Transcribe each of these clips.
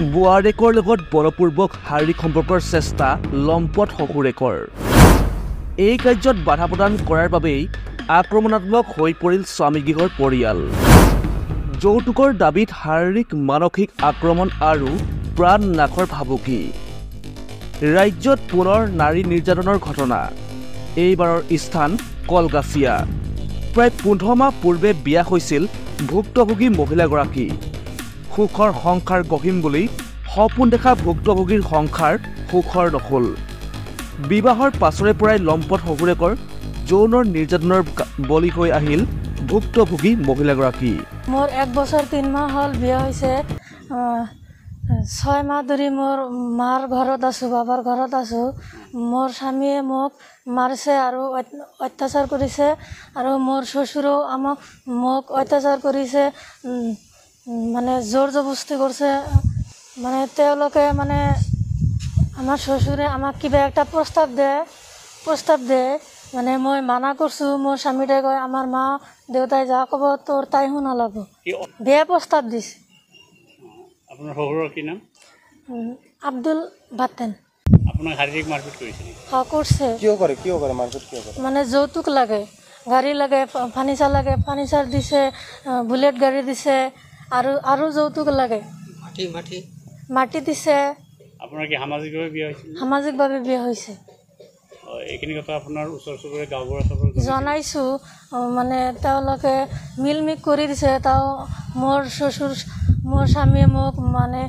বোৱাৰেকৰ লগত বলপূৰ্বক শাৰীৰিক সম্পৰ্কৰ চেষ্টা লম্পট শহুৰেকৰ। এই কাৰ্যত বাধা প্ৰদান কৰাৰ বাবেই আক্ৰমণাত্মক হৈ পৰিল স্বামীগৃহৰ পৰিয়াল। যৌতুকৰ দাবীত শাৰীৰিক মানসিক আক্ৰমণ আৰু প্ৰাণ নাশৰ ভাবুকি। ৰাজ্যত পুনৰ নাৰী নিৰ্যাতনৰ ঘটনা। এইবাৰৰ স্থান কলগাছিয়া। প্ৰায় 15 মাহ পূৰ্বে বিয়া হৈছিল ভুক্তভোগী মহিলাগৰাকী। সুখৰ সংসাৰ গঢ়িম বুলি সপোন দেখা ভুক্তভোগীৰ সংসাৰ সুখৰ নহল। বিবাহৰ পাছৰে পৰাই লম্পট শহুৰেকৰ যৌন নিৰ্যাতনৰ বলি হৈ আহিল ভুক্তভোগী মহিলাগৰাকী। মোৰ 1 বছৰ 3 মাহ হ'ল বিয়া হৈছে। 6 মাহ ধৰি মোৰ মাৰ ঘৰত আছোঁ, বাবাৰ ঘৰত আছোঁ। মোৰ স্বামীয়ে মোক মাৰিছে আৰু অত্যাচাৰ কৰিছে, আৰু মোৰ শ্বশুৰেও মোক অত্যাচাৰ কৰিছে, মানে জোৰ জবস্তি কৰিছে। মানে তেওঁলোকে মানে আমাৰ শ্বশুৰে আমাক কিবা একটা প্ৰস্তাৱ দিয়ে, মানে মই মানা কৰিছোঁ। মোৰ স্বামীটোৱে কয় আমাৰ মা দেউতাই যা ক'ব তোৰ তাই শুনা লাগব। বেয়া প্ৰস্তাৱ দিছে। আপোনাৰ শহুৰৰ কি নাম? আব্দুল বাতেন। আপোনাক শাৰীৰিক মাৰপিট কৰিছে নেকি? কৰিছে। কিয় কৰে মাৰপিট কিয় কৰে? মানে যৌতুক লাগে, গাড়ী লাগে, ফাৰ্নিচাৰ লাগে, ফাৰ্নিচাৰ দিছে, বুলেট গাড়ী দিছে, আৰু যৌতুক লাগে, মাটি দিছে। আপোনাৰ কি সামাজিকভাৱে বিয়া হৈছিল? সামাজিকভাৱে বিয়া হৈছে। এইখিনি কথা আপোনাৰ ওচৰ চুবুৰীয়া গাঁওবুঢ়া জনাইছোঁ, মানে তেওঁলোকে মিল কৰি দিছে। মোৰ স্বামীয়ে মোক মানে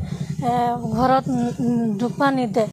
ঘৰত ঢুকবা নিদিয়ে।